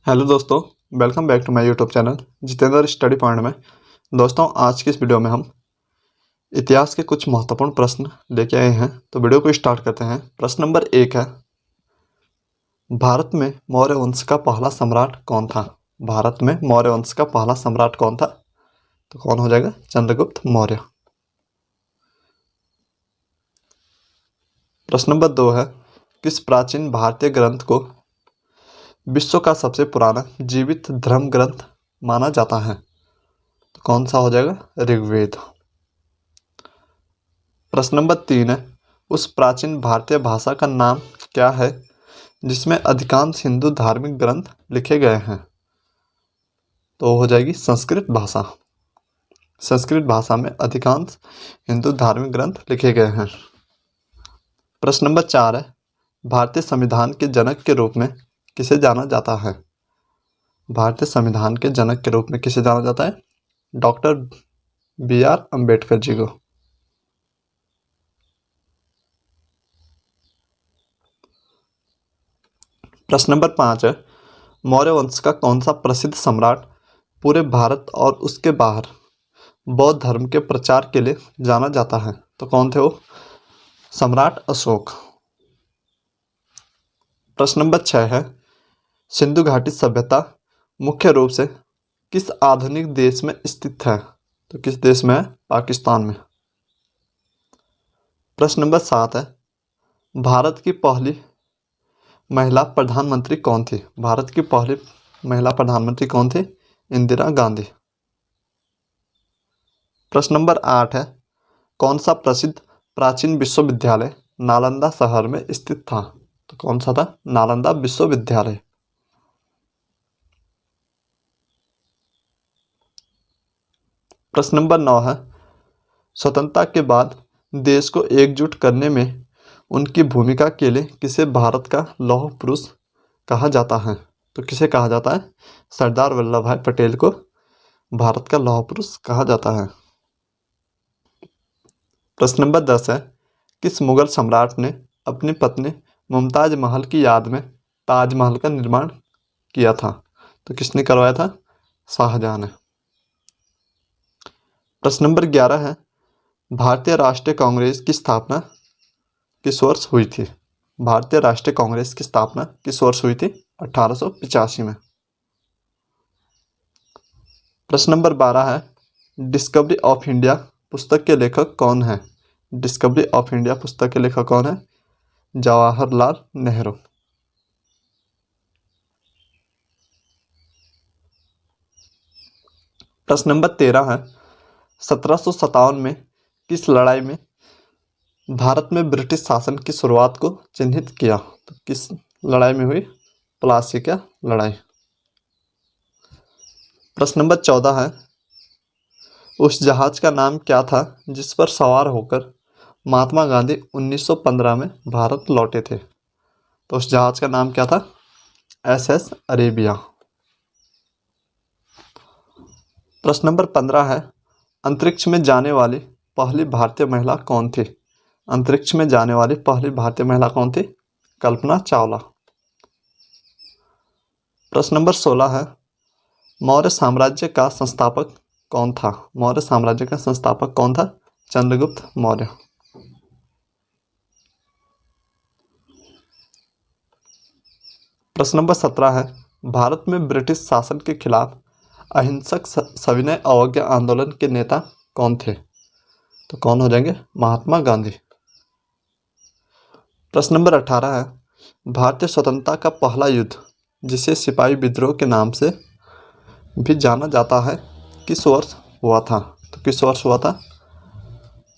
Hello दोस्तों, welcome back to my YouTube channel Jitendra study point में। दोस्तों, आज की इस वीडियो में हम इतिहास के कुछ महत्वपूर्ण प्रश्न लेके आए हैं। तो वीडियो को स्टार्ट करते हैं। प्रश्न नंबर 1 है, भारत में मौर्य वंश का पहला सम्राट कौन था? भारत में मौर्य वंश का पहला सम्राट कौन था? तो कौन हो जाएगा? चंद्रगुप्त मौर्य। प्रश्न नंबर 2 है, किस प्राचीन भारतीय ग्रंथ को विश्व का सबसे पुराना जीवित धर्म ग्रंथ माना जाता है? तो कौन सा हो जाएगा? ऋग्वेद। प्रश्न नंबर 3 है, उस प्राचीन भारतीय भाषा का नाम क्या है जिसमें अधिकांश हिंदू धार्मिक ग्रंथ लिखे गए हैं? तो हो जाएगी संस्कृत भाषा। संस्कृत भाषा में अधिकांश हिंदू धार्मिक ग्रंथ लिखे गए हैं। प्रश्न नंबर 4 है, भारतीय संविधान के जनक के रूप में किसे जाना जाता है? भारतीय संविधान के जनक के रूप में किसे जाना जाता है? Doctor B.R. अम्बेडकर जी को। प्रश्न नंबर 5 है, मौर्य वंश का कौन सा प्रसिद्ध सम्राट पूरे भारत और उसके बाहर बौद्ध धर्म के प्रचार के लिए जाना जाता है? तो कौन थे वो? सम्राट अशोक। प्रश्न नंबर 6 है, सिंधु घाटी सभ्यता मुख्य रूप से किस आधुनिक देश में स्थित है? तो किस देश में है? पाकिस्तान में। प्रश्न नंबर 7 है, भारत की पहली महिला प्रधानमंत्री कौन थी? भारत की पहली महिला प्रधानमंत्री कौन थी? इंदिरा गांधी। प्रश्न नंबर 8 है, कौन सा प्रसिद्ध प्राचीन विश्वविद्यालय नालंदा शहर में स्थित था? तो कौन सा था? नालंदा विश्वविद्यालय। प्रश्न नंबर 9 है, स्वतंत्रता के बाद देश को एकजुट करने में उनकी भूमिका के लिए किसे भारत का लौह पुरुष कहा जाता है? तो किसे कहा जाता है? सरदार वल्लभ भाई पटेल को भारत का लौह पुरुष कहा जाता है। प्रश्न नंबर 10 है, किस मुगल सम्राट ने अपनी पत्नी मुमताज महल की याद में ताजमहल का निर्माण किया था? तो किसने करवाया था? शाहजहां ने। प्रश्न नंबर 11 है, भारतीय राष्ट्रीय कांग्रेस की स्थापना किस वर्ष हुई थी? भारतीय राष्ट्रीय कांग्रेस की स्थापना किस वर्ष हुई थी? 1885 में। प्रश्न नंबर 12 है, डिस्कवरी ऑफ इंडिया पुस्तक के लेखक कौन है? डिस्कवरी ऑफ इंडिया पुस्तक के लेखक कौन है? जवाहरलाल नेहरू। प्रश्न नंबर 13 है, 1757 में किस लड़ाई में भारत में ब्रिटिश शासन की शुरुआत को चिन्हित किया? तो किस लड़ाई में हुई? प्लासी का लड़ाई। प्रश्न नंबर 14 है, उस जहाज का नाम क्या था जिस पर सवार होकर महात्मा गांधी 1915 में भारत लौटे थे? तो उस जहाज का नाम क्या था? SS Arabia. प्रश्न नंबर 15 है, अंतरिक्ष में जाने वाली पहली भारतीय महिला कौन थी? अंतरिक्ष में जाने वाली पहली भारतीय महिला कौन थी? कल्पना चावला। प्रश्न नंबर 16 है, मौर्य साम्राज्य का संस्थापक कौन था? मौर्य साम्राज्य का संस्थापक कौन था? चंद्रगुप्त मौर्य। प्रश्न नंबर 17 है, भारत में ब्रिटिश शासन के खिलाफ अहिंसक सविनय अवज्ञा आंदोलन के नेता कौन थे? तो कौन हो जाएंगे? महात्मा गांधी। प्रश्न नंबर 18 है, भारतीय स्वतंत्रता का पहला युद्ध जिसे सिपाही विद्रोह के नाम से भी जाना जाता है किस वर्ष हुआ था? तो किस वर्ष हुआ था?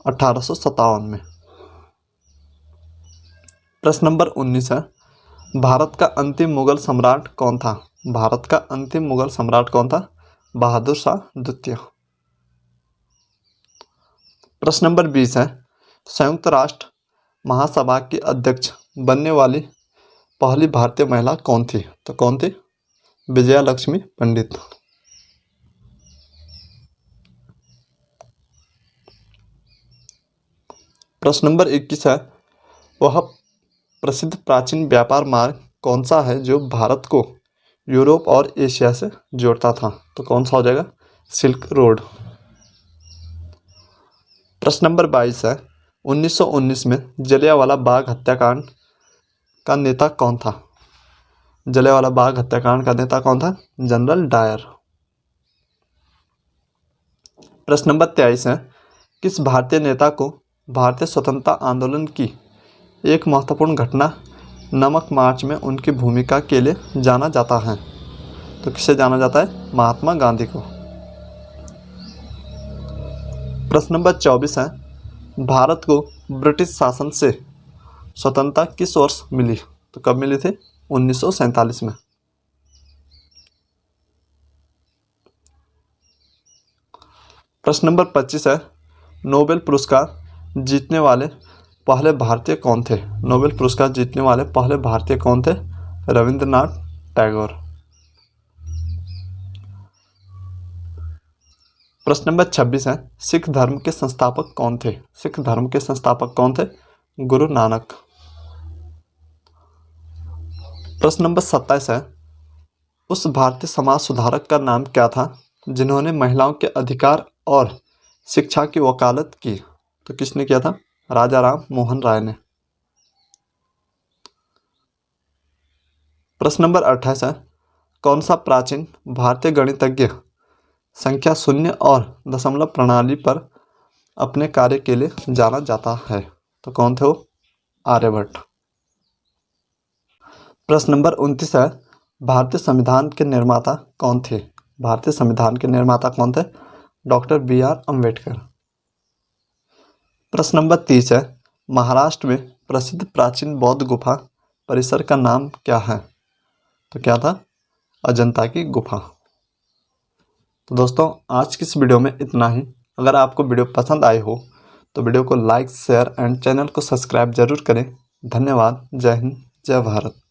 1857 में। प्रश्न नंबर 19 है, भारत का अंतिम मुगल सम्राट कौन था? भारत का अंतिम मुगल सम्राट कौन था? बहादुर शाह द्वितीय। प्रश्न नंबर 20 है, संयुक्त राष्ट्र महासभा की अध्यक्ष बनने वाली पहली भारतीय महिला कौन थी? तो कौन थी? विजया लक्ष्मी पंडित। प्रश्न नंबर 21 है, वह प्रसिद्ध प्राचीन व्यापार मार्ग कौन सा है जो भारत को यूरोप और एशिया से जोड़ता था। तो कौन सा हो जाएगा? Silk road. प्रश्न नंबर 22 है, 1919 में जलियांवाला बाग हत्याकांड का नेता कौन था? जलियांवाला बाग हत्याकांड का नेता कौन था? General Dyer. प्रश्न नंबर 23 है, किस भारतीय नेता को भारतीय स्वतंत्रता आंदोलन की एक महत्वपूर्ण घटना नमक मार्च में उनकी भूमिका के लिए जाना जाता है? तो किसे जाना जाता है? महात्मा गांधी को। प्रश्न नंबर 24 है, भारत को ब्रिटिश शासन से स्वतंत्रता किस वर्ष मिली? तो कब मिली थी? 1947 में। प्रश्न नंबर 25 है, नोबेल पुरस्कार जीतने वाले पहले भारतीय कौन थे? नोबेल पुरस्कार जीतने वाले पहले भारतीय कौन थे? रविंद्रनाथ टैगोर। प्रश्न नंबर 26 है, सिख धर्म के संस्थापक कौन थे? सिख धर्म के संस्थापक कौन थे? गुरु नानक। प्रश्न नंबर 27 है, उस भारतीय समाज सुधारक का नाम क्या था जिन्होंने महिलाओं के अधिकार और शिक्षा की वकालत की? तो किसने किया था? राजा राम मोहन राय ने। प्रश्न नंबर 28 है, कौन सा प्राचीन भारतीय गणितज्ञ संख्या शून्य और दशमलव प्रणाली पर अपने कार्य के लिए जाना जाता है? तो कौन थे वो? आर्यभट्ट। प्रश्न नंबर 29 है, भारतीय संविधान के निर्माता कौन थे? भारतीय संविधान के निर्माता कौन थे? Doctor BR Ambedkar. प्रश्न नंबर 30 है, महाराष्ट्र में प्रसिद्ध प्राचीन बौद्ध गुफा परिसर का नाम क्या है? तो क्या था? अजंता की गुफा। तो दोस्तों आज की इस वीडियो में इतना ही। अगर आपको वीडियो पसंद आई हो तो वीडियो को लाइक, शेयर एंड चैनल को सब्सक्राइब जरूर करें। धन्यवाद। जय हिंद, जय भारत।